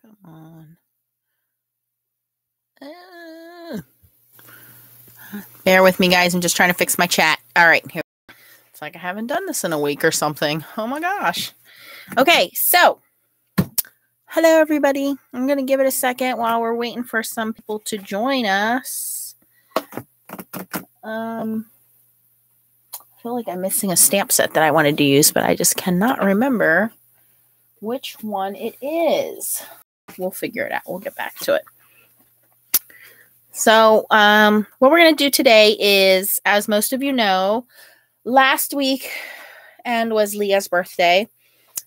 Come on. Bear with me, guys. I'm just trying to fix my chat. All right. Here. It's like I haven't done this in a week or something. Oh, my gosh. Okay. So, hello, everybody. I'm going to give it a second while we're waiting for some people to join us. I feel like I'm missing a stamp set that I wanted to use, but I just cannot remember which one it is. We'll figure it out. We'll get back to it. So what we're going to do today is, as most of you know, last week was Leah's birthday.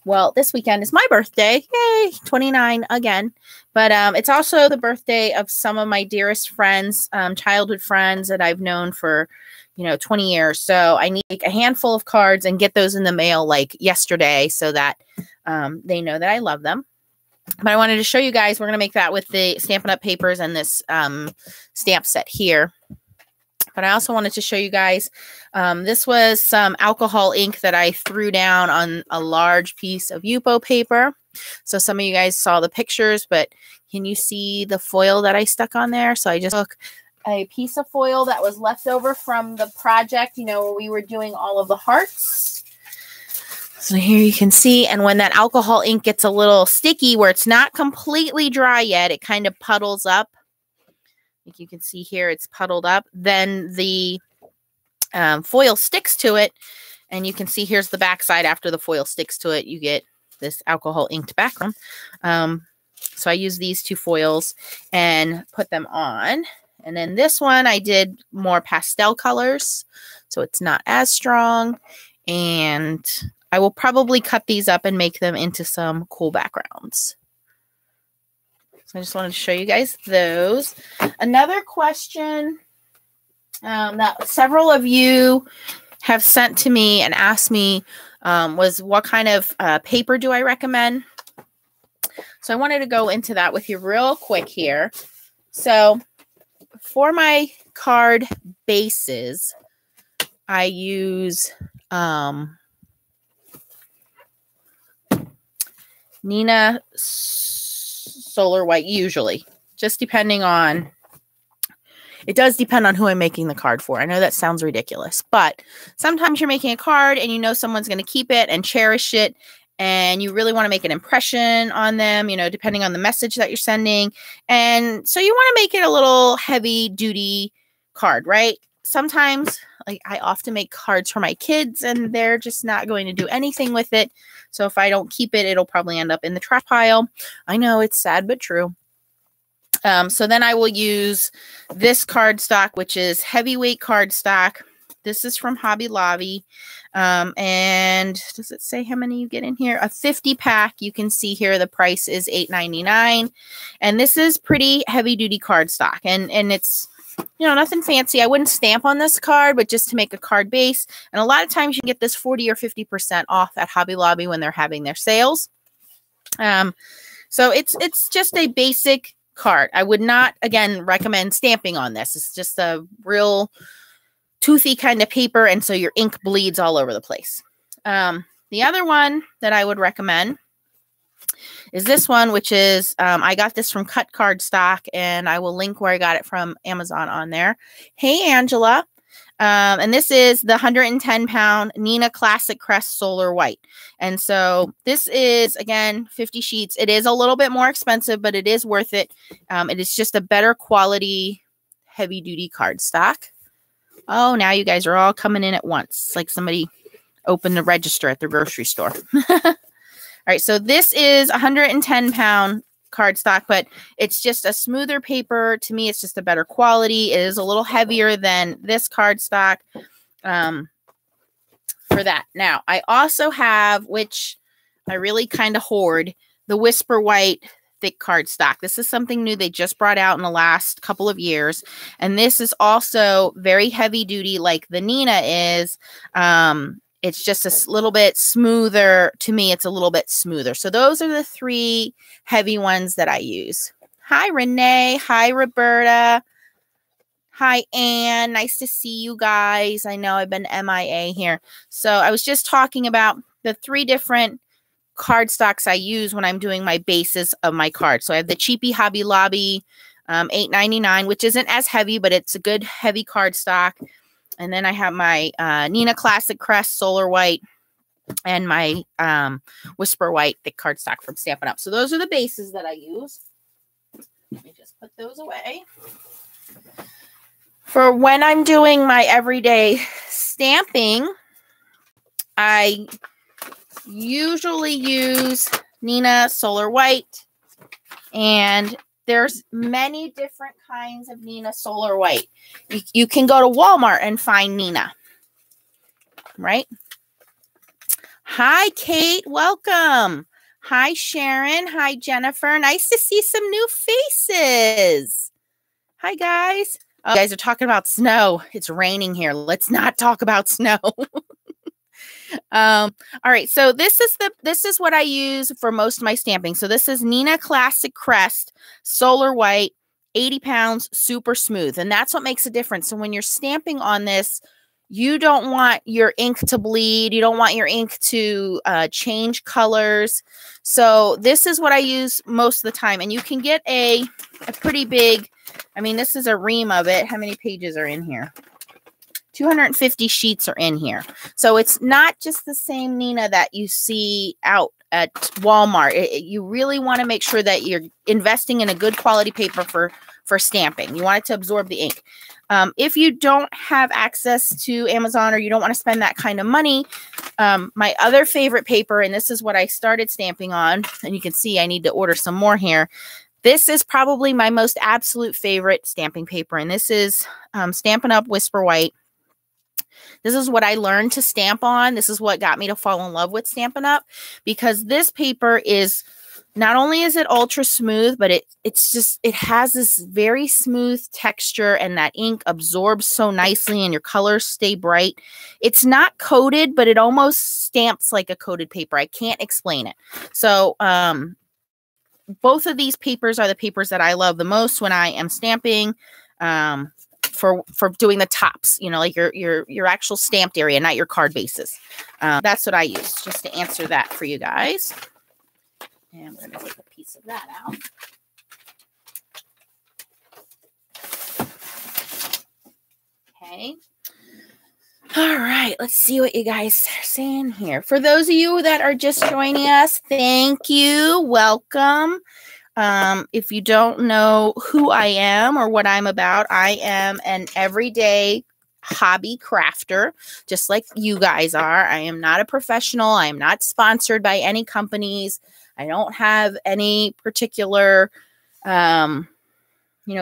Well, this weekend is my birthday. Yay, 29 again. But it's also the birthday of some of my dearest friends, childhood friends that I've known for, 20 years. So I need a handful of cards and get those in the mail like yesterday so that they know that I love them. But I wanted to show you guys, we're going to make that with the Stampin' Up! Papers and this stamp set here. But I also wanted to show you guys, this was some alcohol ink that I threw down on a large piece of Yupo paper. So some of you guys saw the pictures, but can you see the foil that I stuck on there? So I just took a piece of foil that was left over from the project, where we were doing all of the hearts. So here you can see, and when that alcohol ink gets a little sticky where it's not completely dry yet, it kind of puddles up. Like you can see here, it's puddled up. Then the foil sticks to it, and you can see here's the back side. After the foil sticks to it, you get this alcohol inked background. So I use these two foils and put them on. And then this one, I did more pastel colors, so it's not as strong. And I will probably cut these up and make them into some cool backgrounds. So I just wanted to show you guys those. Another question that several of you have sent to me and asked me was, what kind of paper do I recommend? So I wanted to go into that with you real quick here. So for my card bases, I use Neenah Solar White usually, just depending on, it does depend on who I'm making the card for. I know that sounds ridiculous, but sometimes you're making a card and someone's going to keep it and cherish it, and you really want to make an impression on them, depending on the message that you're sending. And so you want to make it a little heavy duty card, right? Sometimes, like I often make cards for my kids and they're just not going to do anything with it. So if I don't keep it, it'll probably end up in the trash pile. I know it's sad, but true. So then I will use this cardstock, which is heavyweight cardstock. This is from Hobby Lobby. And does it say how many you get in here? A 50 pack. You can see here the price is $8.99. And this is pretty heavy duty cardstock. And it's, nothing fancy. I wouldn't stamp on this card, but just to make a card base. And a lot of times you can get this 40 or 50% off at Hobby Lobby when they're having their sales. So it's just a basic card. I would not, again, recommend stamping on this. It's just a real toothy kind of paper, and so your ink bleeds all over the place. The other one that I would recommend is this one, which is, I got this from Cut Cardstock, and I will link where I got it from Amazon on there. Hey, Angela. And this is the 110-pound Neenah Classic Crest Solar White. And so this is, again, 50 sheets. It is a little bit more expensive, but it is worth it. It is just a better quality, heavy-duty cardstock. Oh, now you guys are all coming in at once. It's like somebody opened the register at the grocery store. All right, so this is 110-pound cardstock, but it's just a smoother paper. To me, it's just a better quality. It is a little heavier than this cardstock for that. Now, I also have, which I really kind of hoard, the Whisper White thick cardstock. This is something new they just brought out in the last couple of years. And this is also very heavy duty like the Neenah is. It's just a little bit smoother. To me, it's a little bit smoother. So those are the three heavy ones that I use. Hi, Renee. Hi, Roberta. Hi, Anne. Nice to see you guys. I know I've been MIA here. So I was just talking about the three different cardstocks I use when I'm doing my bases of my cards. So I have the cheapy Hobby Lobby $8.99, which isn't as heavy, but it's a good heavy cardstock. And then I have my Nina Classic Crest Solar White and my Whisper White thick cardstock from Stampin' Up. So those are the bases that I use. Let me just put those away. For when I'm doing my everyday stamping, I usually use Nina Solar White, and there's many different kinds of Nina Solar White. You can go to Walmart and find Nina, right? Hi, Kate. Welcome. Hi, Sharon. Hi, Jennifer. Nice to see some new faces. Hi, guys. Oh, you guys are talking about snow. It's raining here. Let's not talk about snow. All right. So this is what I use for most of my stamping. So this is Nina Classic Crest Solar White, 80 pounds, super smooth. And that's what makes a difference. So when you're stamping on this, you don't want your ink to bleed. You don't want your ink to change colors. So this is what I use most of the time. And you can get a pretty big, I mean, this is a ream of it. How many pages are in here? 250 sheets are in here. So it's not just the same Nina that you see out at Walmart. You really want to make sure that you're investing in a good quality paper for stamping. You want it to absorb the ink. If you don't have access to Amazon or you don't want to spend that kind of money, my other favorite paper, and this is what I started stamping on, and you can see I need to order some more here. This is probably my most absolute favorite stamping paper, and this is Stampin' Up! Whisper White. This is what I learned to stamp on. This is what got me to fall in love with Stampin' Up! Because this paper is, not only is it ultra smooth, but it has this very smooth texture, and that ink absorbs so nicely and your colors stay bright. It's not coated, but it almost stamps like a coated paper. I can't explain it. So both of these papers are the papers that I love the most when I am stamping. For doing the tops, you know, like your actual stamped area, not your card bases. That's what I use, just to answer that for you guys. And I'm going to take a piece of that out. Okay. All right, let's see what you guys are saying here. For those of you that are just joining us, thank you. Welcome. If you don't know who I am or what I'm about, I am an everyday hobby crafter, just like you guys are. I am not a professional. I am not sponsored by any companies. I don't have any particular,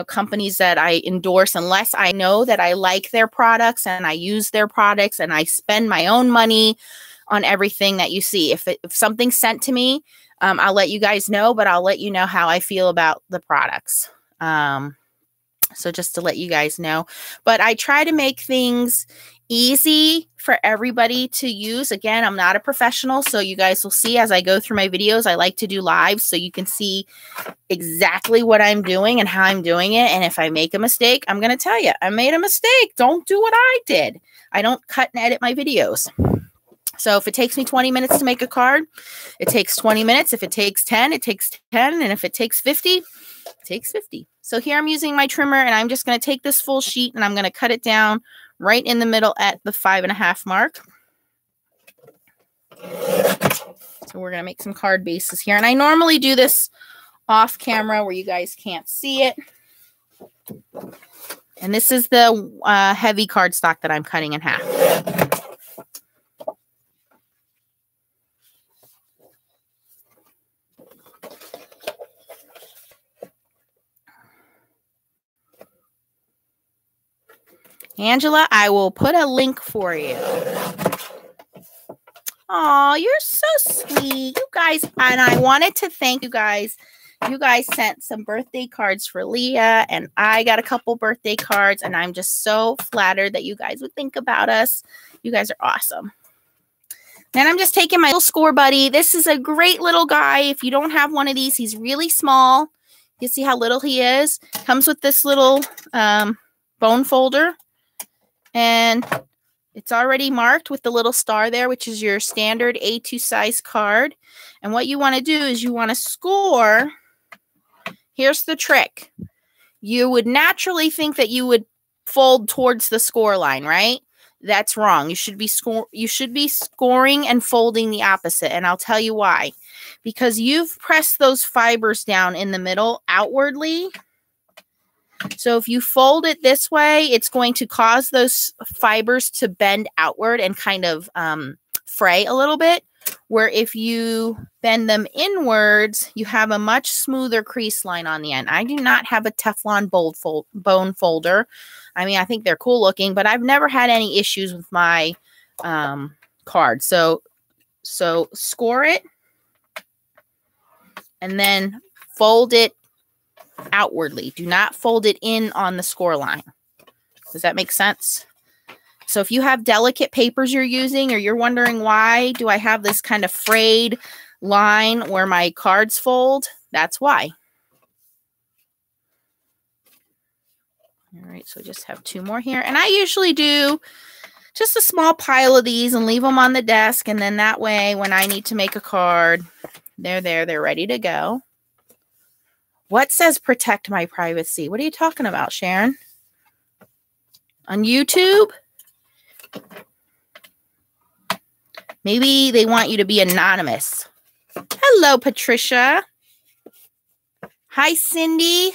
companies that I endorse unless I know that I like their products and I use their products and I spend my own money on everything that you see. If something's sent to me, I'll let you guys know, but I'll let you know how I feel about the products. So just to let you guys know, but I try to make things easy for everybody to use. Again, I'm not a professional, so you guys will see as I go through my videos, I like to do live so you can see exactly what I'm doing and how I'm doing it. And if I make a mistake, I'm going to tell you, I made a mistake. Don't do what I did. I don't cut and edit my videos. So if it takes me 20 minutes to make a card, it takes 20 minutes. If it takes 10, it takes 10. And if it takes 50, it takes 50. So here I'm using my trimmer, and I'm just going to take this full sheet and I'm going to cut it down right in the middle at the 5.5 mark. So we're going to make some card bases here. And I normally do this off camera where you guys can't see it. And this is the heavy cardstock that I'm cutting in half. Angela, I will put a link for you. Oh, you're so sweet. You guys, and I wanted to thank you guys. You guys sent some birthday cards for Leah, and I got a couple birthday cards, and I'm just so flattered that you guys would think about us. You guys are awesome. Then I'm just taking my little score buddy. This is a great little guy. If you don't have one of these, he's really small. You see how little he is? Comes with this little bone folder. And It's already marked with the little star there, which is your standard A2 size card. And what you want to do is you want to score. Here's the trick. You would naturally think that you would fold towards the score line, right? That's wrong. You should be scoring and folding the opposite, and I'll tell you why. Because you've pressed those fibers down in the middle outwardly. So if you fold it this way, it's going to cause those fibers to bend outward and kind of fray a little bit. Where if you bend them inwards, you have a much smoother crease line on the end. I do not have a Teflon bone folder. I mean, I think they're cool looking, but I've never had any issues with my card. So score it and then fold it outwardly. Do not fold it in on the score line. Does that make sense? So if you have delicate papers you're using, or you're wondering why do I have this kind of frayed line where my cards fold, that's why. All right, so just have 2 more here. And I usually do just a small pile of these and leave them on the desk. And then that way, when I need to make a card, they're there, they're ready to go. What says protect my privacy? What are you talking about, Sharon? On YouTube? Maybe they want you to be anonymous. Hello, Patricia. Hi, Cindy.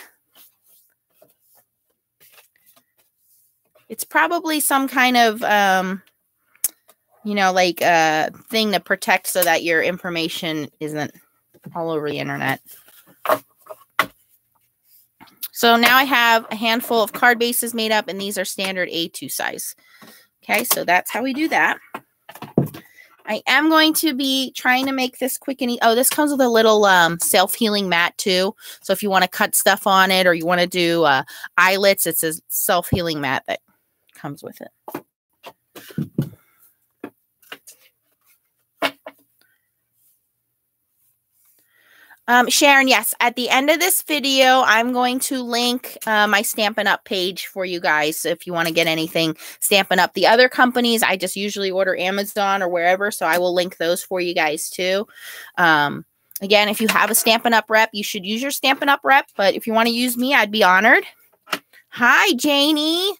It's probably some kind of, you know, like a thing to protect so that your information isn't all over the internet. So now I have a handful of card bases made up, and these are standard A2 size. Okay, so that's how we do that. I am going to be trying to make this quick and easy. Oh, this comes with a little self-healing mat too. So if you want to cut stuff on it, or you want to do eyelets, it's a self-healing mat that comes with it. Sharon, yes, at the end of this video, I'm going to link my Stampin' Up page for you guys if you want to get anything Stampin' Up. The other companies, I just usually order Amazon or wherever, so I will link those for you guys too. Again, if you have a Stampin' Up rep, you should use your Stampin' Up rep, but if you want to use me, I'd be honored. Hi, Janie.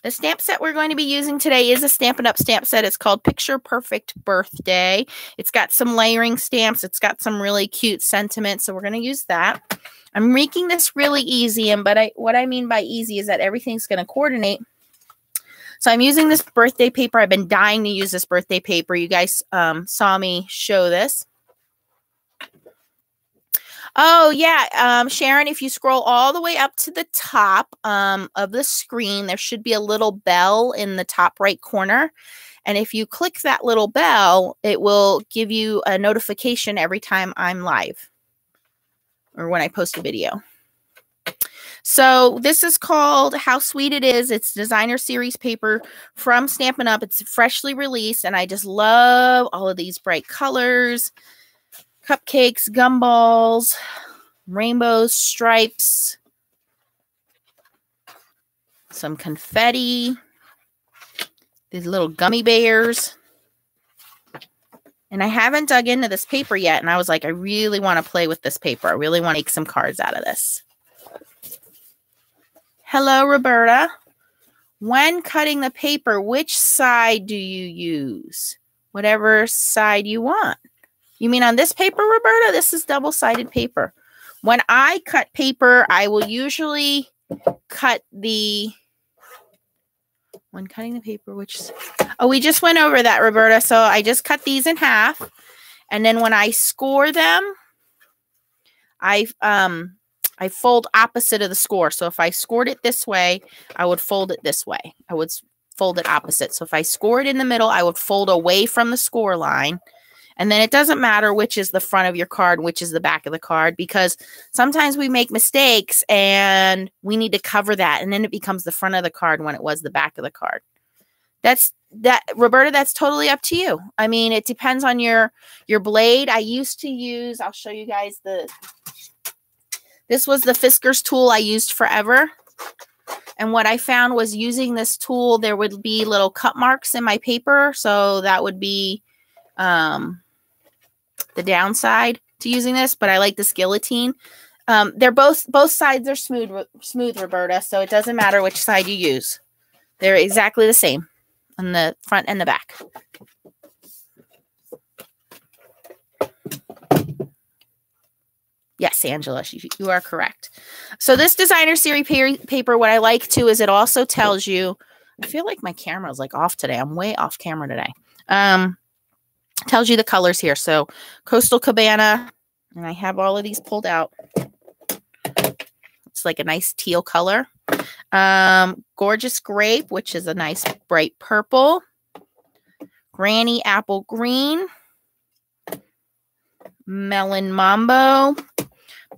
The stamp set we're going to be using today is a Stampin' Up stamp set. It's called Picture Perfect Birthday. It's got some layering stamps. It's got some really cute sentiments, so we're going to use that. I'm making this really easy, but what I mean by easy is that everything's going to coordinate. So I'm using this birthday paper. I've been dying to use this birthday paper. You guys saw me show this. Oh, yeah. Sharon, if you scroll all the way up to the top of the screen, there should be a little bell in the top right corner. And if you click that little bell, it will give you a notification every time I'm live or when I post a video. So this is called How Sweet It Is. It's designer series paper from Stampin' Up. It's freshly released, and I just love all of these bright colors. Cupcakes, gumballs, rainbows, stripes, some confetti, these little gummy bears. And I haven't dug into this paper yet, and I was like, I really want to play with this paper. I really want to make some cards out of this. Hello, Roberta. When cutting the paper, which side do you use? Whatever side you want. You mean on this paper, Roberta? This is double-sided paper. When I cut paper, I will usually cut the... When cutting the paper, which... Oh, we just went over that, Roberta. So I just cut these in half. And then when I score them, I fold opposite of the score. So if I scored it this way, I would fold it this way. I would fold it opposite. So if I scored in the middle, I would fold away from the score line. And then it doesn't matter which is the front of your card, which is the back of the card, because sometimes we make mistakes and we need to cover that. And then it becomes the front of the card when it was the back of the card. Roberta, that's totally up to you. I mean, it depends on your blade. I used to use, I'll show you guys this was the Fisker's tool I used forever. And what I found was using this tool, there would be little cut marks in my paper. So that would be the downside to using this, but I like this guillotine. They're both sides are smooth, Roberta, so it doesn't matter which side you use. They're exactly the same on the front and the back. Yes, Angela, you are correct. So this designer series paper, what I like too is it also tells you, I feel like my camera is like off today. I'm way off camera today. Tells you the colors here. So Coastal Cabana, and I have all of these pulled out. It's like a nice teal color. Gorgeous Grape, which is a nice bright purple. Granny Apple Green. Melon Mambo.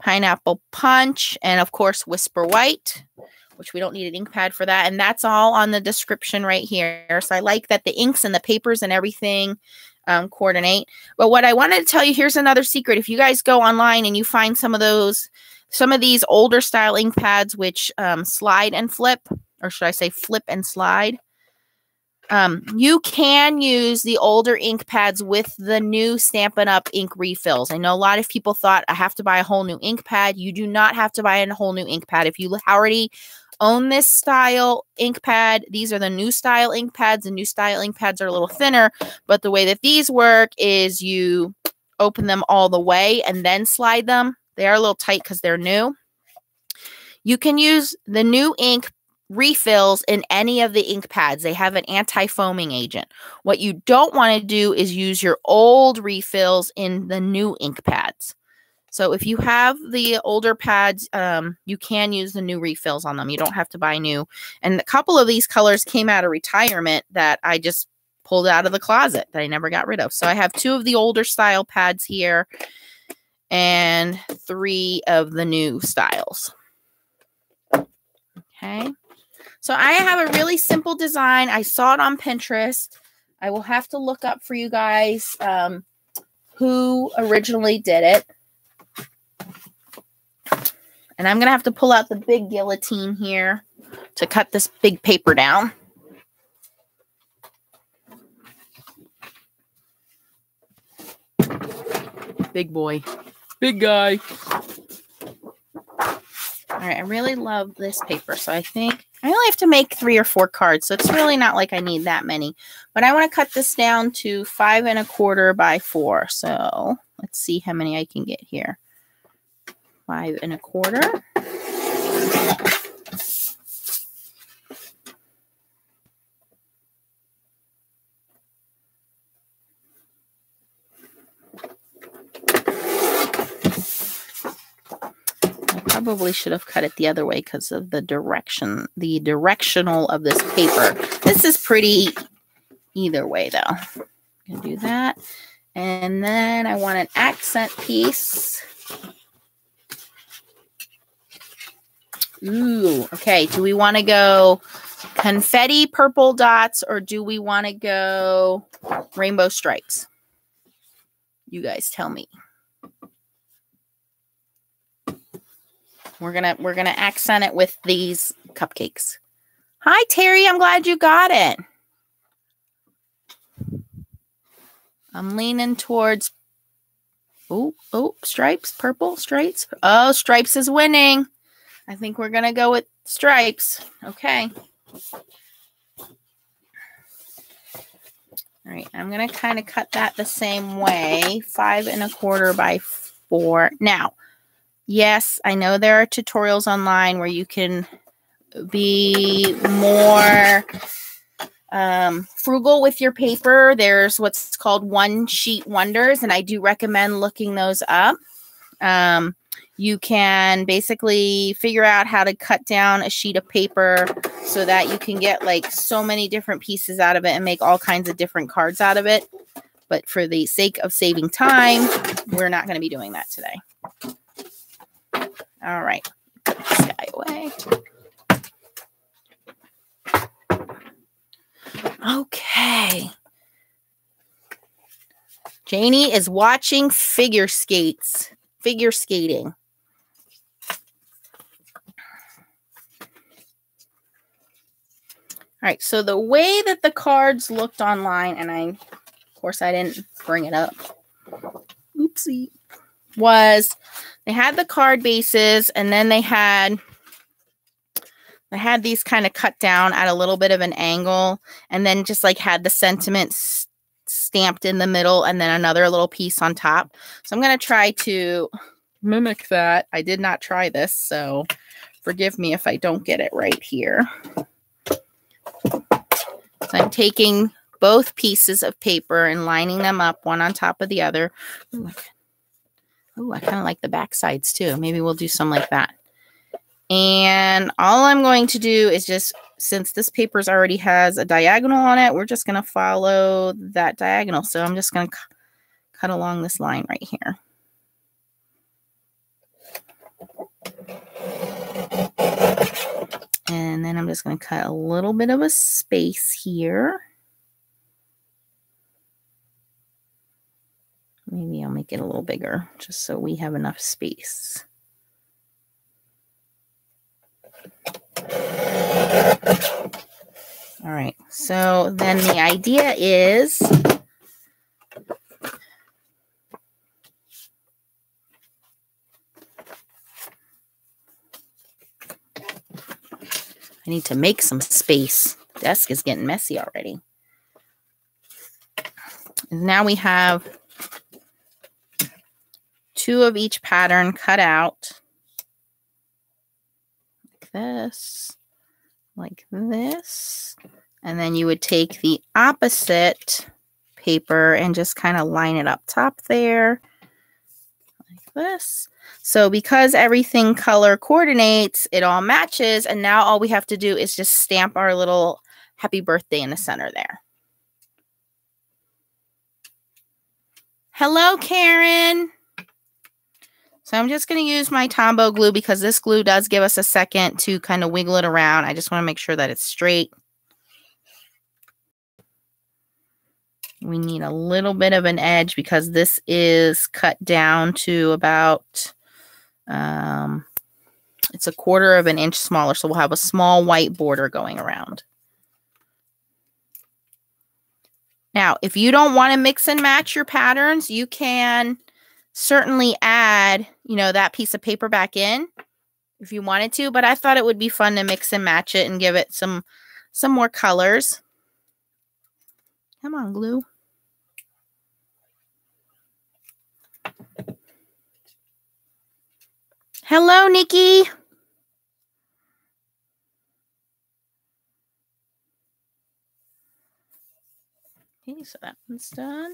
Pineapple Punch, and of course Whisper White, which we don't need an ink pad for that. And that's all on the description right here. So I like that the inks and the papers and everything coordinate. But what I wanted to tell you, here's another secret. If you guys go online and you find some of these older style ink pads which slide and flip, or should I say flip and slide, you can use the older ink pads with the new Stampin' Up! Ink refills. I know a lot of people thought I have to buy a whole new ink pad. You do not have to buy a whole new ink pad. If you already own this style ink pad, these are the new style ink pads. The new style ink pads are a little thinner, but the way that these work is you open them all the way and then slide them. They are a little tight because they're new. You can use the new ink refills in any of the ink pads. They have an anti-foaming agent. What you don't want to do is use your old refills in the new ink pads. So if you have the older pads, you can use the new refills on them. You don't have to buy new. And a couple of these colors came out of retirement that I just pulled out of the closet that I never got rid of. So I have 2 of the older style pads here and 3 of the new styles. Okay. So I have a really simple design. I saw it on Pinterest. I will have to look up for you guys who originally did it. And I'm going to have to pull out the big guillotine here to cut this big paper down. Big boy. Big guy. All right, I really love this paper, so I think I only have to make 3 or 4 cards, so it's really not like I need that many. But I want to cut this down to 5 1/4 by 4. So let's see how many I can get here. 5 1/4. Probably should have cut it the other way because of the directional of this paper. This is pretty either way though. I'm gonna do that. And then I want an accent piece. Ooh, okay. Do we want to go confetti purple dots or do we want to go rainbow stripes? You guys tell me. We're gonna accent it with these cupcakes. Hi, Terry. I'm glad you got it. I'm leaning towards. Oh, stripes, purple stripes. Oh, stripes is winning. I think we're gonna go with stripes. Okay. All right. I'm gonna kind of cut that the same way. 5 1/4 by 4. Now. Yes, I know there are tutorials online where you can be more frugal with your paper. There's what's called one sheet wonders, and I do recommend looking those up. You can basically figure out how to cut down a sheet of paper so that you can get like so many different pieces out of it and make all kinds of different cards out of it. But for the sake of saving time, we're not going to be doing that today. All right, put this guy away. Okay. Janie is watching figure skating. All right, so the way that the cards looked online, and of course, I didn't bring it up. Oopsie. Was they had the card bases, and then they had these kind of cut down at a little bit of an angle, and then just like had the sentiments stamped in the middle, and then another little piece on top. So I'm going to try to mimic that. I did not try this, so forgive me if I don't get it right here. So I'm taking both pieces of paper and lining them up one on top of the other. Ooh, I kind of like the back sides too. Maybe we'll do some like that. And all I'm going to do is just, since this paper already has a diagonal on it, we're just going to follow that diagonal. So I'm just going to cut along this line right here. And then I'm just going to cut a little bit of a space here. Maybe I'll make it a little bigger just so we have enough space. All right, so then the idea is I need to make some space. The desk is getting messy already. And now we have 2 of each pattern cut out. Like this. And then you would take the opposite paper and just kind of line it up top there. Like this. So because everything color coordinates, it all matches. And now all we have to do is just stamp our little happy birthday in the center there. Hello, Karen. So I'm just going to use my Tombow glue because this glue does give us a second to kind of wiggle it around. I just want to make sure that it's straight. We need a little bit of an edge because this is cut down to about, it's a 1/4 of an inch smaller. So we'll have a small white border going around. Now, if you don't want to mix and match your patterns, you can certainly add, you know, that piece of paper back in if you wanted to, but I thought it would be fun to mix and match it and give it some more colors. Come on, glue. Hello, Nikki. Okay, so that one's done.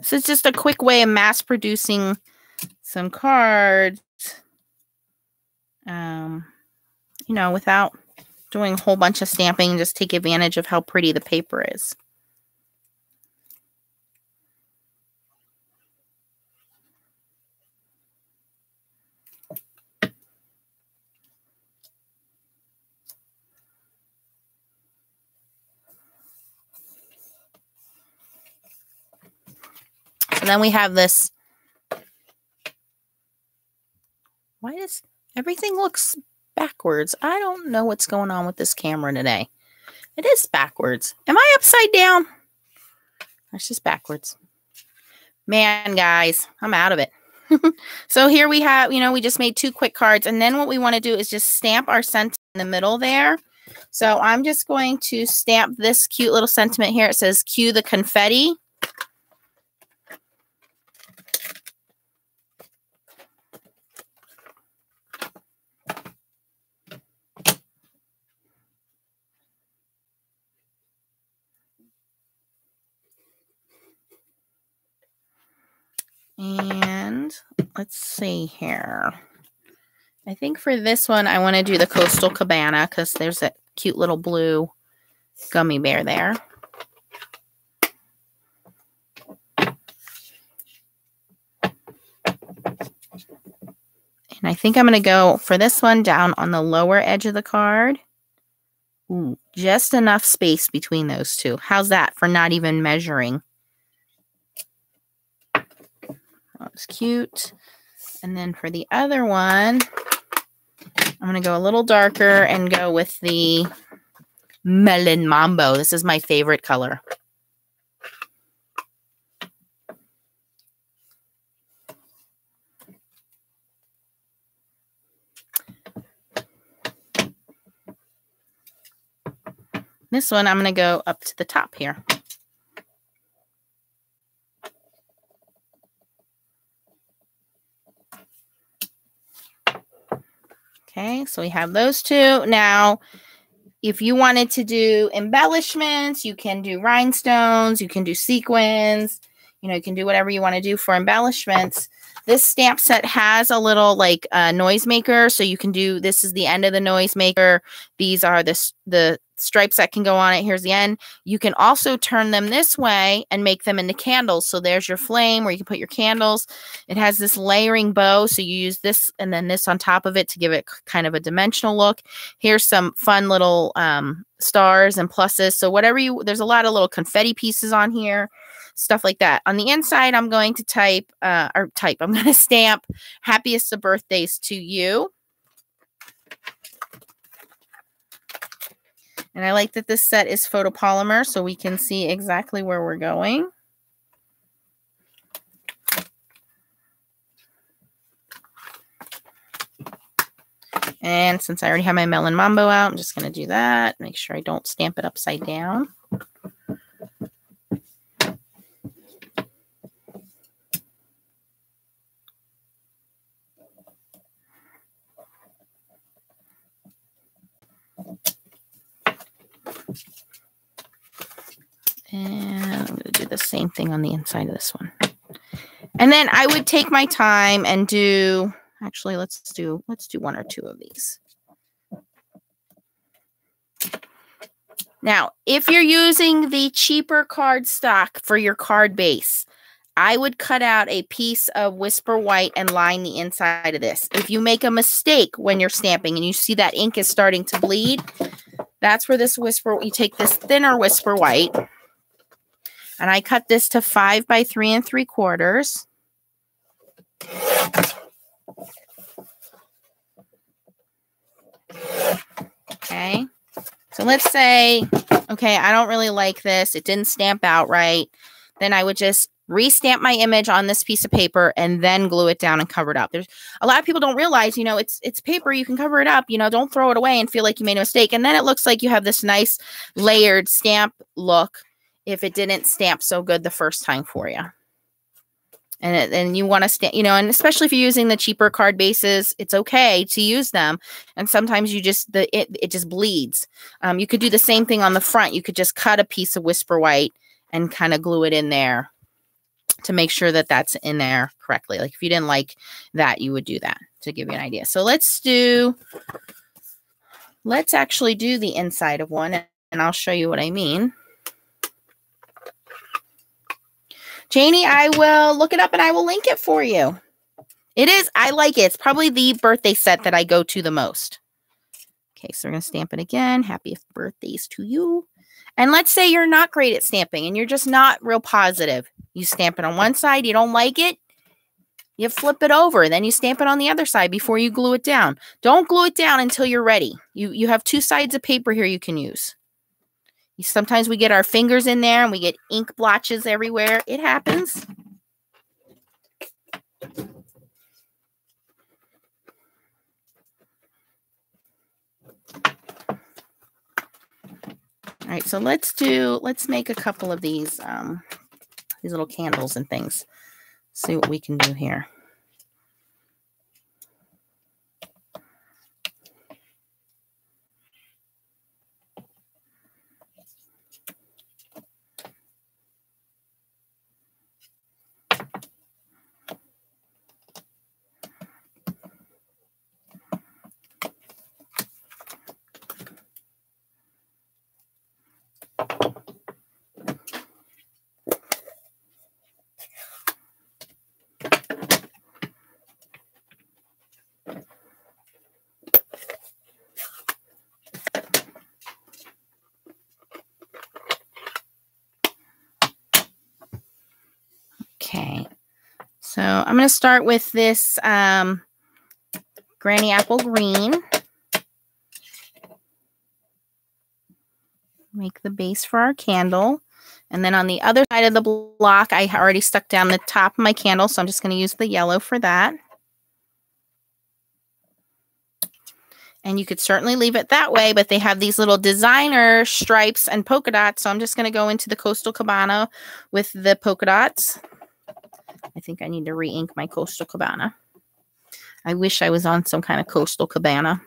So it's just a quick way of mass producing some cards, you know, without doing a whole bunch of stamping. Just take advantage of how pretty the paper is. And then we have this. Why does everything looks backwards? I don't know what's going on with this camera today. It is backwards. Am I upside down? It's just backwards. Man, guys, I'm out of it. So here we have, you know, we just made 2 quick cards. And then what we want to do is just stamp our sentiment in the middle there. So I'm just going to stamp this cute little sentiment here. It says, cue the confetti. And let's see here. I think for this one, I want to do the Coastal Cabana because there's that cute little blue gummy bear there. And I think I'm going to go for this one down on the lower edge of the card. Ooh, just enough space between those two. How's that for not even measuring? That's cute. And then for the other one, I'm going to go a little darker and go with the Melon Mambo. This is my favorite color. This one, I'm going to go up to the top here. Okay, so we have those two. Now, if you wanted to do embellishments, you can do rhinestones, you can do sequins, you can do whatever you want to do for embellishments. This stamp set has a little like noisemaker, so you can do, this is the end of the noisemaker. These are the stripes that can go on it. Here's the end. You can also turn them this way and make them into candles. So there's your flame where you can put your candles. It has this layering bow, so you use this and then this on top of it to give it kind of a dimensional look. Here's some fun little stars and pluses. So whatever there's a lot of little confetti pieces on here. Stuff like that. On the inside, I'm going to I'm going to stamp happiest of birthdays to you. And I like that this set is photopolymer so we can see exactly where we're going. And since I already have my Melon Mambo out, I'm just going to do that. Make sure I don't stamp it upside down. And I'm going to do the same thing on the inside of this one. And then I would take my time and do, actually, let's do one or two of these. Now, if you're using the cheaper cardstock for your card base, I would cut out a piece of Whisper White and line the inside of this. If you make a mistake when you're stamping and you see that ink is starting to bleed, that's where this you take this thinner Whisper White. And I cut this to 5 by 3 3/4. Okay. So let's say, okay, I don't really like this. It didn't stamp out right. Then I would just restamp my image on this piece of paper and then glue it down and cover it up. There's a lot of people don't realize, it's paper. You can cover it up, don't throw it away and feel like you made a mistake. And then it looks like you have this nice layered stamp look if it didn't stamp so good the first time for you. And you want to stamp, and especially if you're using the cheaper card bases, it's okay to use them. And sometimes you just, it just bleeds. You could do the same thing on the front. You could just cut a piece of Whisper White and kind of glue it in there to make sure that that's in there correctly. Like if you didn't like that, you would do that to give you an idea. So let's actually do the inside of one and I'll show you what I mean. Janie, I will look it up and I will link it for you. I like it. It's probably the birthday set that I go to the most. Okay, so we're going to stamp it again. Happy birthdays to you. And let's say you're not great at stamping and you're just not real positive. You stamp it on one side, you don't like it, you flip it over, then you stamp it on the other side before you glue it down. Don't glue it down until you're ready. You have two sides of paper here you can use. Sometimes we get our fingers in there and we get ink blotches everywhere. It happens. All right, so let's make a couple of these little candles and things. See what we can do here. Okay, so I'm going to start with this Granny Apple Green. Make the base for our candle. And then on the other side of the block, I already stuck down the top of my candle, so I'm just going to use the yellow for that. And you could certainly leave it that way, but they have these little designer stripes and polka dots, so I'm just going to go into the Coastal Cabana with the polka dots. I think I need to re-ink my Coastal Cabana. I wish I was on some kind of Coastal Cabana.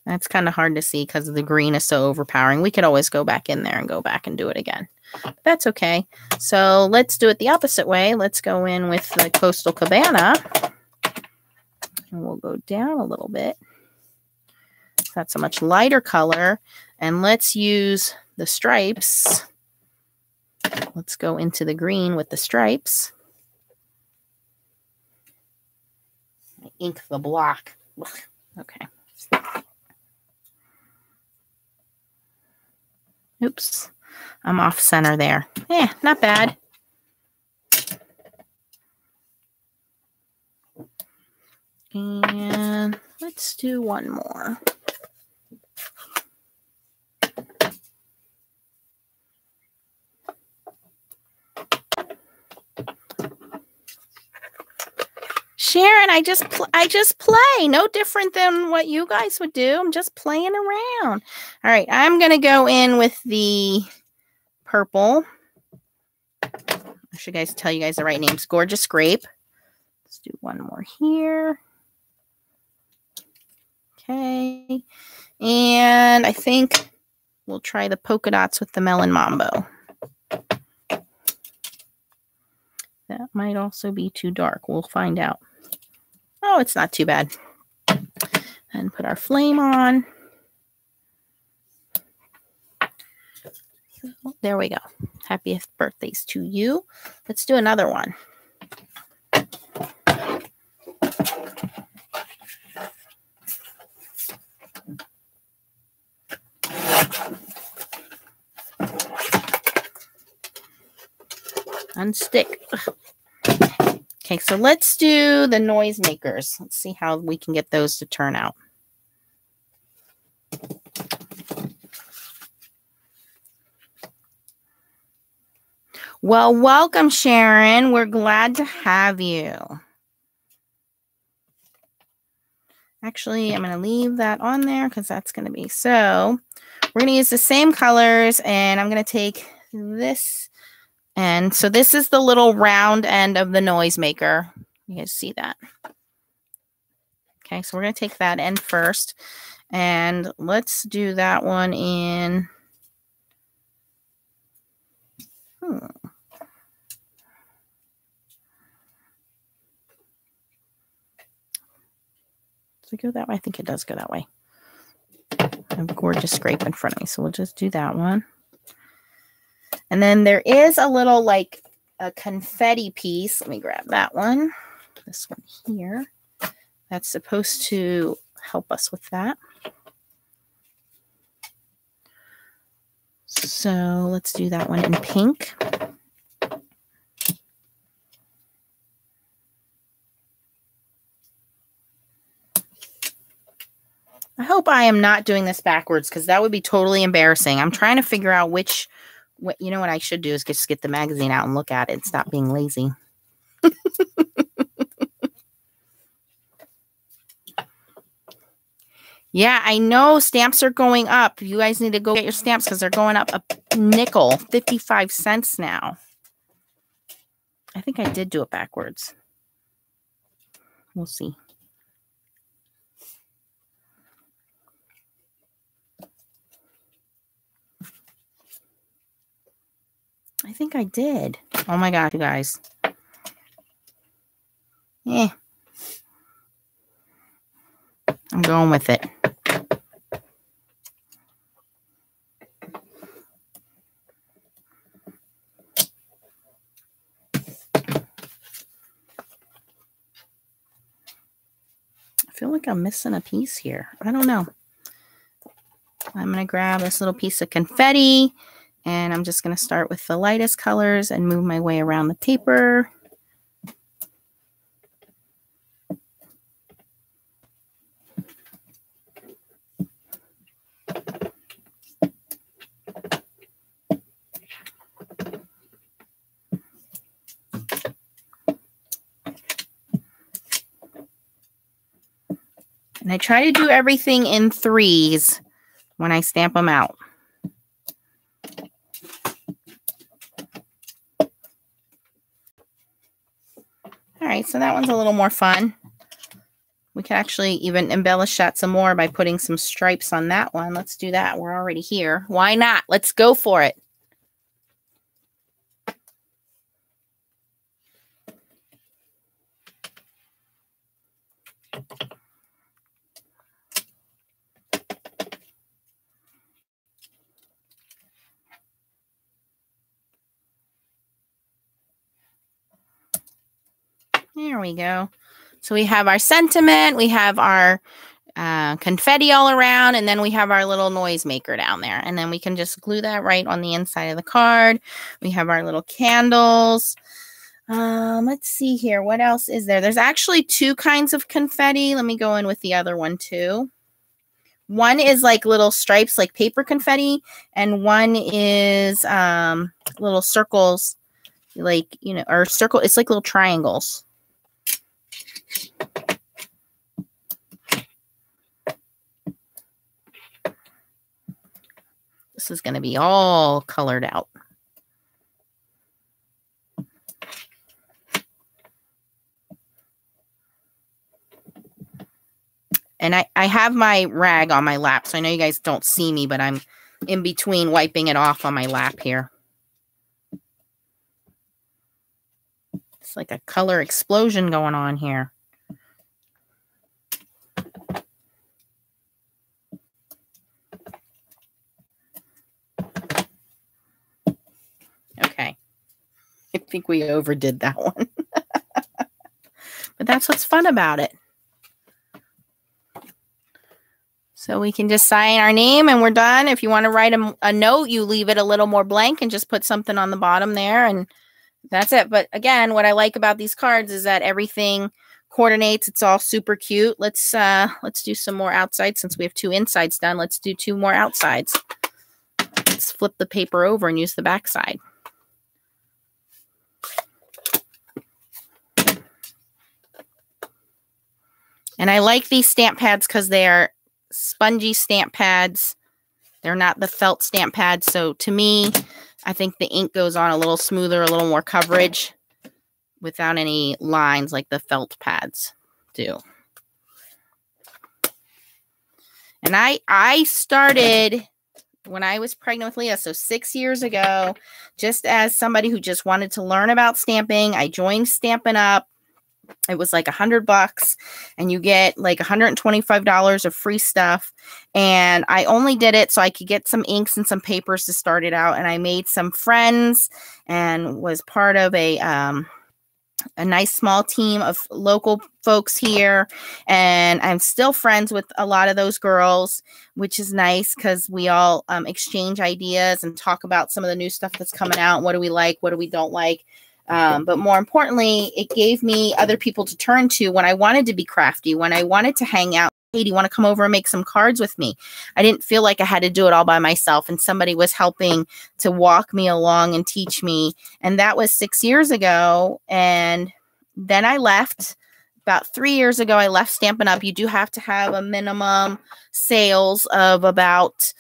That's kind of hard to see because the green is so overpowering. We could always go back in there and go back and do it again. But that's okay. So let's do it the opposite way. Let's go in with the Coastal Cabana. And we'll go down a little bit. That's a much lighter color. And let's use the stripes. Let's go into the green with the stripes. Ink the block. Okay. Oops, I'm off center there. Not bad. And let's do one more. Sharon, I just play. No different than what you guys would do. I'm just playing around. All right, I'm going to go in with the purple. I should tell you guys the right names. Gorgeous Grape. Let's do one more here. Okay. And I think we'll try the polka dots with the Melon Mambo. That might also be too dark. We'll find out. Oh, it's not too bad. And put our flame on. So, there we go. Happy birthdays to you. Let's do another one. Unstick. Okay, so let's do the noisemakers. Let's see how we can get those to turn out. Well, welcome, Sharon. We're glad to have you. Actually, I'm going to leave that on there because that's going to be so. We're going to use the same colors, and I'm going to take this. And so this is the little round end of the noisemaker. You guys see that? Okay, so we're going to take that end first. And let's do that one in... Does it go that way? I think it does go that way. I have a Gorgeous Grape in front of me, so we'll just do that one. And then there is a little like a confetti piece. Let me grab that one. This one here. That's supposed to help us with that. So let's do that one in pink. I hope I am not doing this backwards because that would be totally embarrassing. I'm trying to figure out you know what I should do is just get the magazine out and look at it and stop being lazy. Yeah, I know stamps are going up. You guys need to go get your stamps because they're going up a nickel, 55 cents now. I think I did do it backwards. We'll see. I think I did. Oh my God, you guys. I'm going with it. I feel like I'm missing a piece here. I don't know. I'm going to grab this little piece of confetti And I'm just going to start with the lightest colors and move my way around the paper. And I try to do everything in threes when I stamp them out. All right, so that one's a little more fun. We can actually even embellish that some more by putting some stripes on that one. Let's do that. We're already here. Why not? Let's go for it. There we go. So we have our sentiment, we have our confetti all around, and then we have our little noise maker down there. And then we can just glue that right on the inside of the card. We have our little candles. Let's see here. What else is there? There's actually two kinds of confetti. Let me go in with the other one too. One is like little stripes, like paper confetti, and one is little circles, like, you know, or circle. It's like little triangles. This is going to be all colored out. And I have my rag on my lap, so I know you guys don't see me, but I'm in between wiping it off on my lap here. It's like a color explosion going on here. Okay. I think we overdid that one. But that's what's fun about it. So we can just sign our name and we're done. If you want to write a note, you leave it a little more blank and just put something on the bottom there, and that's it. But again, what I like about these cards is that everything coordinates. It's all super cute. Let's do some more outside since we have two insides done. Let's do two more outsides. Let's flip the paper over and use the back side. And I like these stamp pads because they are spongy stamp pads. They're not the felt stamp pads. So to me, I think the ink goes on a little smoother, a little more coverage without any lines like the felt pads do. And I started when I was pregnant with Leah, so 6 years ago, just as somebody who just wanted to learn about stamping. I joined Stampin' Up. It was like $100 and you get like $125 of free stuff. And I only did it so I could get some inks and some papers to start it out. And I made some friends and was part of a nice small team of local folks here. And I'm still friends with a lot of those girls, which is nice because we all exchange ideas and talk about some of the new stuff that's coming out. What do we like? What do we don't like? But more importantly, it gave me other people to turn to when I wanted to be crafty, when I wanted to hang out. Hey, do you want to come over and make some cards with me? I didn't feel like I had to do it all by myself, and somebody was helping to walk me along and teach me. And that was 6 years ago. And then I left. About 3 years ago, I left Stampin' Up. You do have to have a minimum sales of about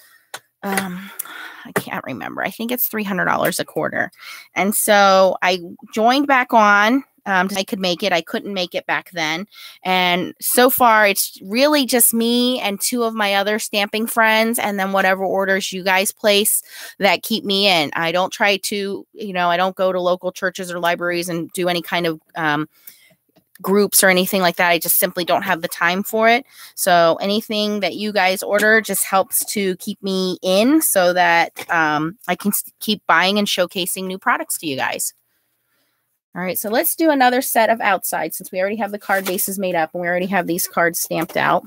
I can't remember. I think it's $300 a quarter. And so I joined back on. I could make it. I couldn't make it back then. And so far, it's really just me and two of my other stamping friends, and then whatever orders you guys place that keep me in. I don't try to, I don't go to local churches or libraries and do any kind of groups or anything like that. I just simply don't have the time for it. So anything that you guys order just helps to keep me in so that I can keep buying and showcasing new products to you guys. All right, so let's do another set of outside since we already have the card bases made up and we already have these cards stamped out.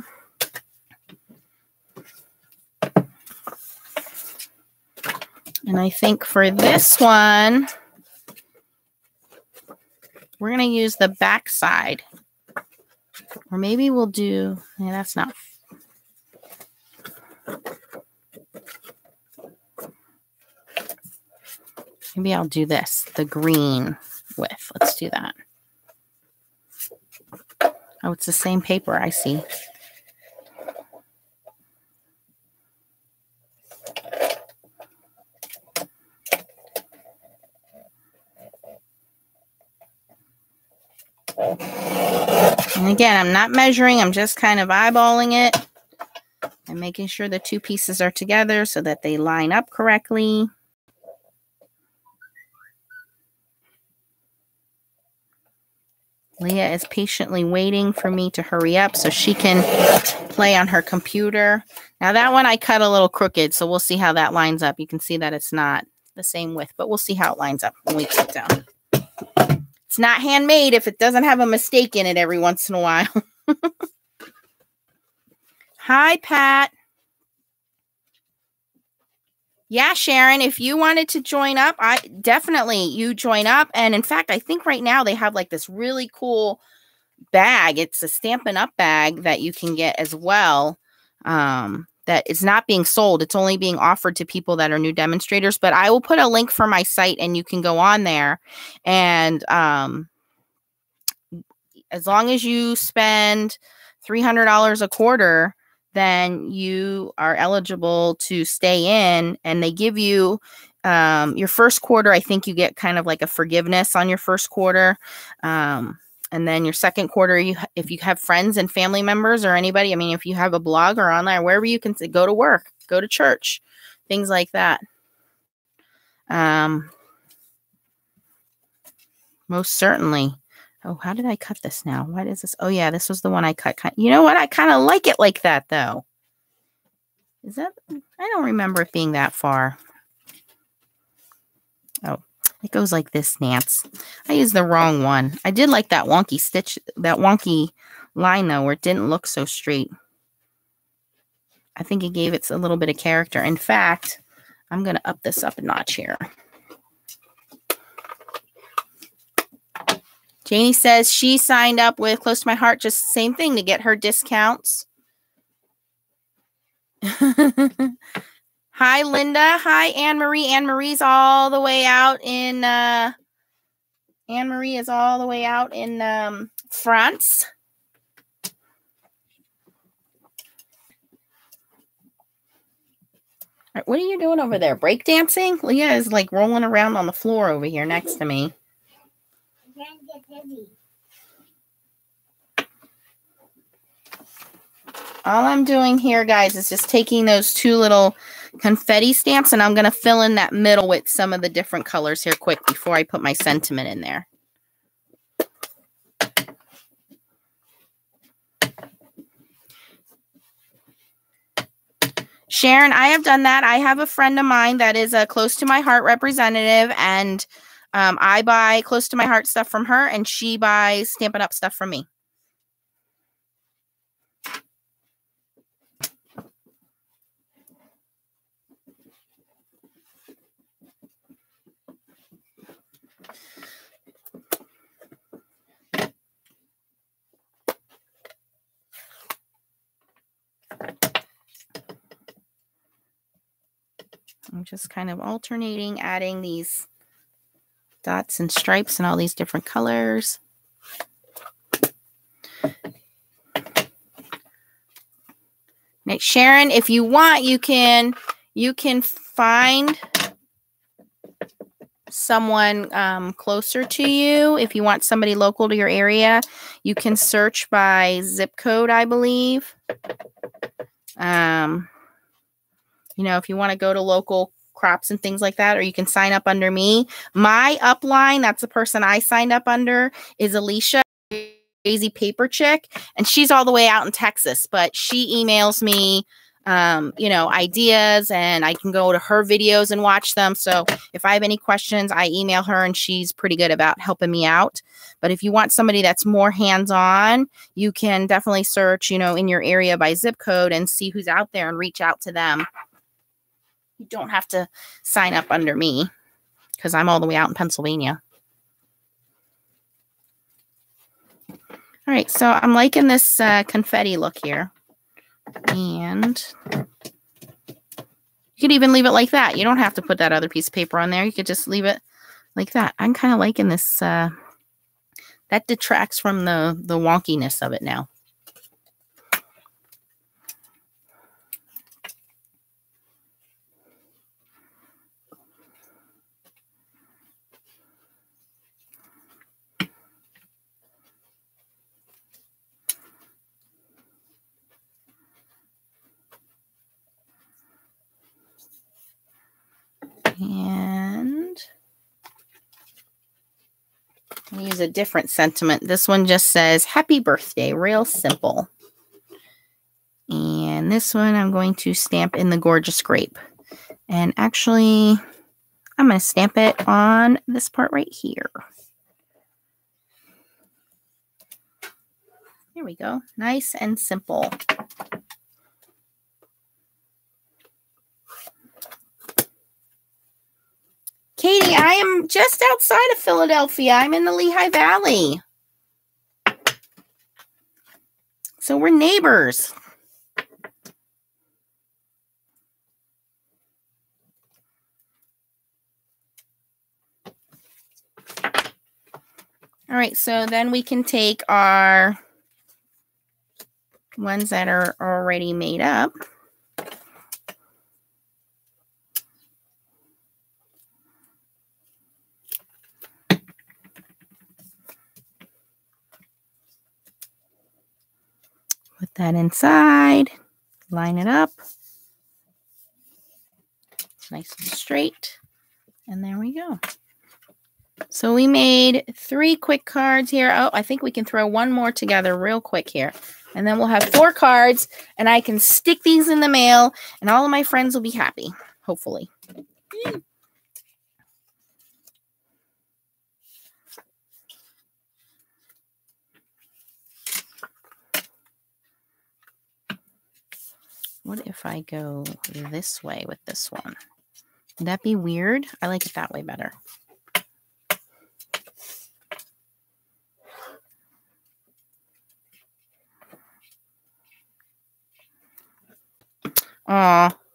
And I think for this one, we're going to use the back side. Or maybe we'll do, yeah, that's not. Maybe I'll do this, the green with. Let's do that. Oh, it's the same paper, I see. And again, I'm not measuring, I'm just kind of eyeballing it and making sure the two pieces are together so that they line up correctly. Leah is patiently waiting for me to hurry up so she can play on her computer. Now that one I cut a little crooked, so we'll see how that lines up. You can see that it's not the same width, but we'll see how it lines up when we sit down. It's not handmade if it doesn't have a mistake in it every once in a while. Hi, Pat. Yeah, Sharon, if you wanted to join up, you join up. And in fact, I think right now they have like this really cool bag. It's a Stampin' Up bag that you can get as well. That is not being sold. It's only being offered to people that are new demonstrators. But I will put a link for my site and you can go on there. And as long as you spend $300 a quarter, then you are eligible to stay in, and they give you your first quarter. I think you get kind of like a forgiveness on your first quarter. And then your second quarter, if you have friends and family members or anybody, I mean, if you have a blog or online, wherever you can go to work, go to church, things like that. Most certainly. Oh, how did I cut this now? What is this? Oh, yeah, this was the one I cut. You know what? I kind of like it like that, though. Is that? I don't remember it being that far. Oh, it goes like this, Nance. I used the wrong one. I did like that wonky stitch, that wonky line, though, where it didn't look so straight. I think it gave it a little bit of character. In fact, I'm going to up this up a notch here. Janie says she signed up with Close to My Heart, just the same thing to get her discounts. Hi, Linda. Hi, Anne-Marie. Anne-Marie's all the way out in Anne-Marie is all the way out in France. All right, what are you doing over there? Break dancing? Leah is like rolling around on the floor over here next to me. All I'm doing here, guys, is just taking those two little confetti stamps, and I'm going to fill in that middle with some of the different colors here quick before I put my sentiment in there. Sharon, I have done that. I have a friend of mine that is a Close to My Heart representative, and I buy Close to My Heart stuff from her, and she buys Stampin' Up stuff from me. I'm just kind of alternating, adding these dots and stripes and all these different colors. Now, Sharon, if you want, you can find someone closer to you. If you want somebody local to your area, you can search by zip code, I believe. You know, if you want to go to local crops and things like that, or you can sign up under me. My upline, that's the person I signed up under, is Alicia, Crazy Paper Chick, and she's all the way out in Texas, but she emails me, you know, ideas, and I can go to her videos and watch them. So if I have any questions, I email her, and she's pretty good about helping me out. But if you want somebody that's more hands-on, you can definitely search, you know, in your area by zip code and see who's out there and reach out to them. You don't have to sign up under me because I'm all the way out in Pennsylvania. All right, so I'm liking this confetti look here. And you could even leave it like that. You don't have to put that other piece of paper on there. You could just leave it like that. I'm kind of liking this. That detracts from the wonkiness of it now. And I'll use a different sentiment. This one just says, happy birthday, real simple. And this one I'm going to stamp in the Gorgeous Grape. And actually, I'm going to stamp it on this part right here. Here we go. Nice and simple. Katie, I am just outside of Philadelphia. I'm in the Lehigh Valley. So we're neighbors. All right, so then we can take our ones that are already made up. Put that inside, line it up. It's nice and straight. And there we go. So we made 3 quick cards here. Oh, I think we can throw one more together real quick here. And then we'll have 4 cards, and I can stick these in the mail, and all of my friends will be happy, hopefully. What if I go this way with this one? Would that be weird? I like it that way better.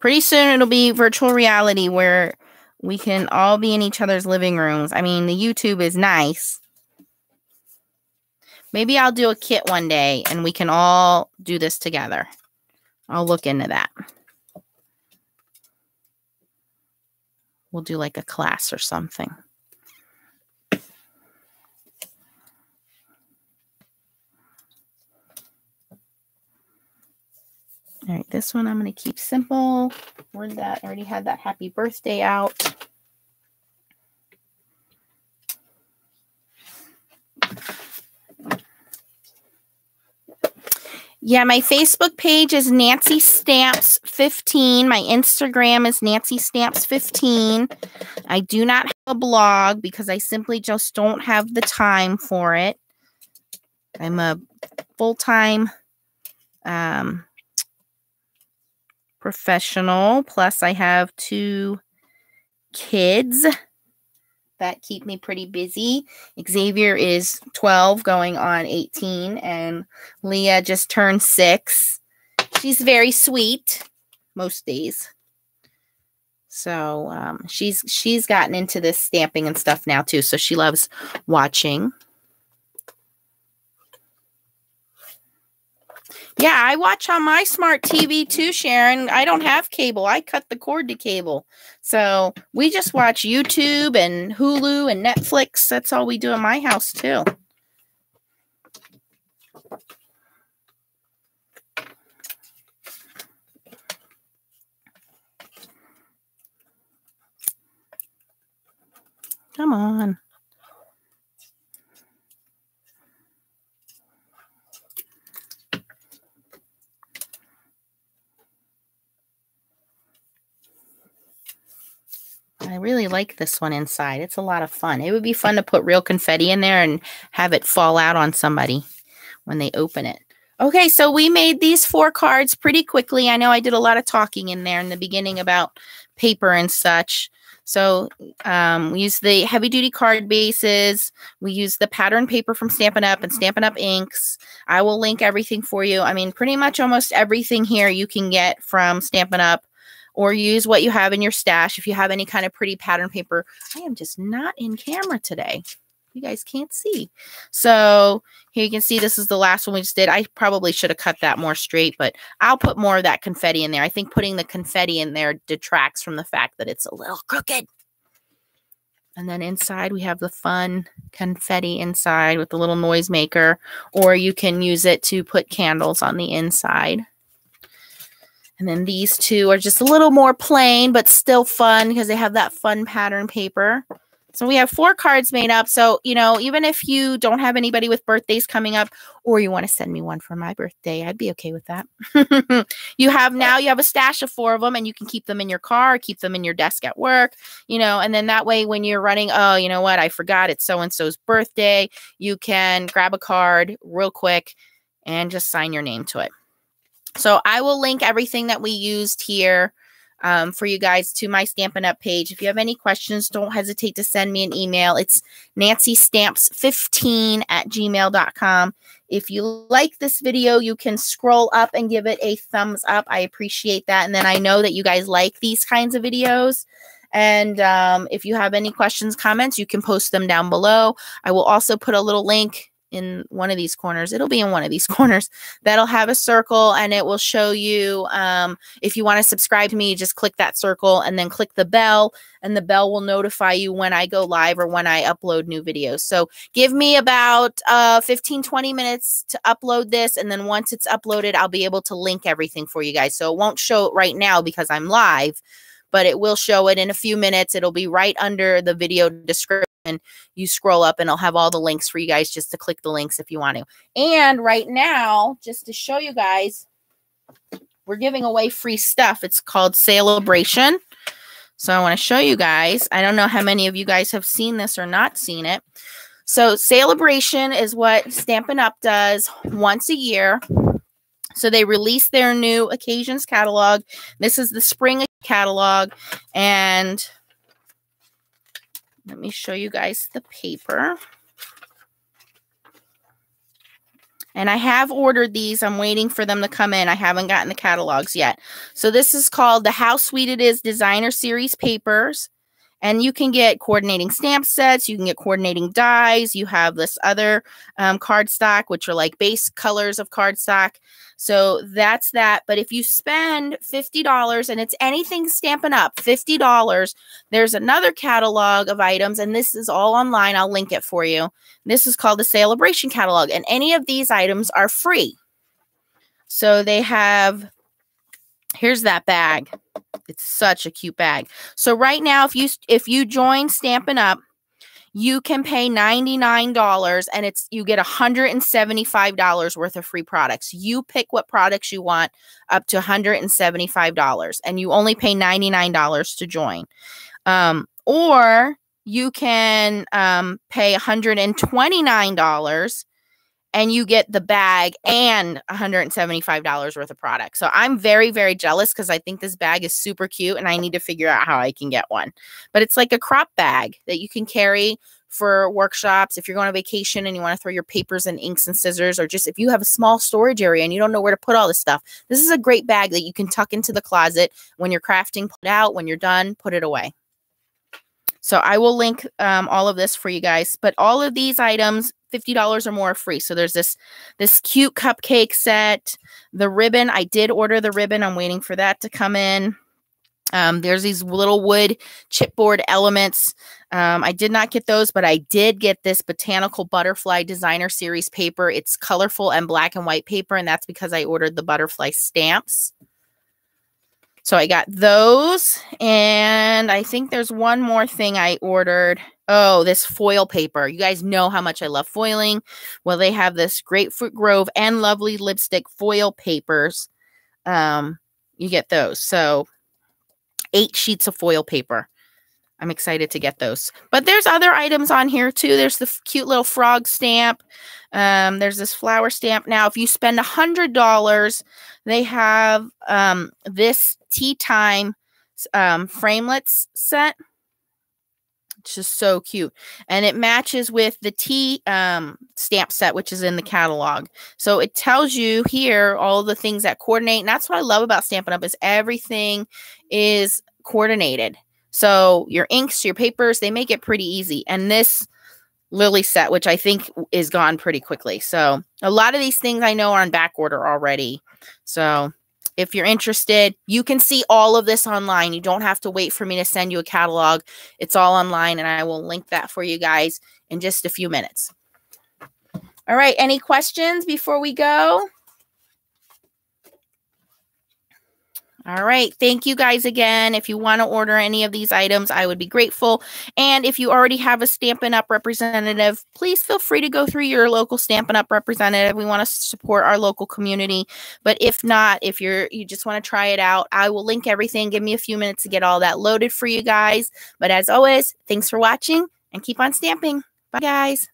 Pretty soon it'll be virtual reality where we can all be in each other's living rooms. I mean, the YouTube is nice. Maybe I'll do a kit one day and we can all do this together. I'll look into that. We'll do like a class or something. All right, this one I'm going to keep simple. Where'd that? I already had that happy birthday out. Yeah, my Facebook page is Nancy Stamps 15. My Instagram is Nancy Stamps 15. I do not have a blog because I simply just don't have the time for it. I'm a full-time professional. Plus, I have 2 kids that keep me pretty busy. Xavier is 12 going on 18, and Leah just turned 6. She's very sweet most days. So she's gotten into this stamping and stuff now too, so she loves watching. Yeah, I watch on my smart TV too, Sharon. I don't have cable. I cut the cord to cable. So we just watch YouTube and Hulu and Netflix. That's all we do in my house too. Come on. I really like this one inside. It's a lot of fun. It would be fun to put real confetti in there and have it fall out on somebody when they open it. Okay, so we made these 4 cards pretty quickly. I know I did a lot of talking in there in the beginning about paper and such. So we use the heavy duty card bases. We use the pattern paper from Stampin' Up and Stampin' Up inks. I will link everything for you. I mean, pretty much almost everything here you can get from Stampin' Up, or use what you have in your stash. If you have any kind of pretty pattern paper. I am just not in camera today. You guys can't see. So here you can see this is the last one we just did. I probably should have cut that more straight, but I'll put more of that confetti in there. I think putting the confetti in there detracts from the fact that it's a little crooked. And then inside we have the fun confetti inside with the little noisemaker, or you can use it to put candles on the inside. And then these 2 are just a little more plain, but still fun because they have that fun pattern paper. So we have 4 cards made up. So, you know, even if you don't have anybody with birthdays coming up, or you want to send me one for my birthday, I'd be okay with that. you have a stash of 4 of them, and you can keep them in your car, keep them in your desk at work, you know, and then that way when you're running, oh, you know what, I forgot it's so-and-so's birthday, you can grab a card real quick and just sign your name to it. So I will link everything that we used here for you guys to my Stampin' Up page. If you have any questions, don't hesitate to send me an email. It's nancystamps15@gmail.com. If you like this video, you can scroll up and give it a thumbs up. I appreciate that. And then I know that you guys like these kinds of videos. And if you have any questions, comments, you can post them down below. I will also put a little link in one of these corners. It'll be in one of these corners that'll have a circle, and it will show you if you want to subscribe to me, just click that circle and then click the bell, and the bell will notify you when I go live or when I upload new videos. So give me about 15-20 minutes to upload this, and then once it's uploaded, I'll be able to link everything for you guys. So it won't show it right now because I'm live, but it will show it in a few minutes. It'll be right under the video description. You scroll up and I'll have all the links for you guys just to click the links if you want to. And right now, just to show you guys, we're giving away free stuff. It's called Celebration. So I want to show you guys. I don't know how many of you guys have seen this or not seen it. So Celebration is what Stampin' Up does once a year. So they release their new occasions catalog. This is the spring catalog, and let me show you guys the paper. And I have ordered these. I'm waiting for them to come in. I haven't gotten the catalogs yet. So this is called the How Sweet It Is Designer Series Papers. And you can get coordinating stamp sets. You can get coordinating dies. You have this other cardstock, which are like base colors of cardstock. So that's that. But if you spend $50, and it's anything Stampin' Up, $50, there's another catalog of items. And this is all online. I'll link it for you. This is called the Celebration Catalog. And any of these items are free. So they have... Here's that bag. It's such a cute bag. So right now, if you join Stampin' Up, you can pay $99 and you get $175 worth of free products. You pick what products you want up to $175, and you only pay $99 to join. Or you can pay $129 and you get the bag and $175 worth of product. So I'm very, very jealous because I think this bag is super cute and I need to figure out how I can get one. But it's like a crop bag that you can carry for workshops. If you're going on vacation and you want to throw your papers and inks and scissors, or just if you have a small storage area and you don't know where to put all this stuff, this is a great bag that you can tuck into the closet. When you're crafting, pull it out. When you're done, put it away. So I will link all of this for you guys. But all of these items, $50 or more, are free. So there's this cute cupcake set. The ribbon, I did order the ribbon. I'm waiting for that to come in. There's these little wood chipboard elements. I did not get those, but I did get this Botanical Butterfly Designer Series paper. It's colorful and black and white paper, and that's because I ordered the butterfly stamps. So I got those, and I think there's one more thing I ordered. Oh, this foil paper. You guys know how much I love foiling. Well, they have this Grapefruit Grove and Lovely Lipstick foil papers. You get those. So 8 sheets of foil paper. I'm excited to get those. But there's other items on here too. There's the cute little frog stamp. There's this flower stamp. Now, if you spend $100, they have this tea time framelits set. It's just so cute. And it matches with the tea stamp set, which is in the catalog. So it tells you here all the things that coordinate. And that's what I love about Stampin' Up! Is everything is coordinated. So your inks, your papers, they make it pretty easy. And this Lily set, which I think is gone pretty quickly. So a lot of these things I know are on back order already. So if you're interested, you can see all of this online. You don't have to wait for me to send you a catalog. It's all online, and I will link that for you guys in just a few minutes. All right, any questions before we go? All right. Thank you guys again. If you want to order any of these items, I would be grateful. And if you already have a Stampin' Up! Representative, please feel free to go through your local Stampin' Up! Representative. We want to support our local community. But if not, if you just want to try it out, I will link everything. Give me a few minutes to get all that loaded for you guys. But as always, thanks for watching and keep on stamping. Bye, guys.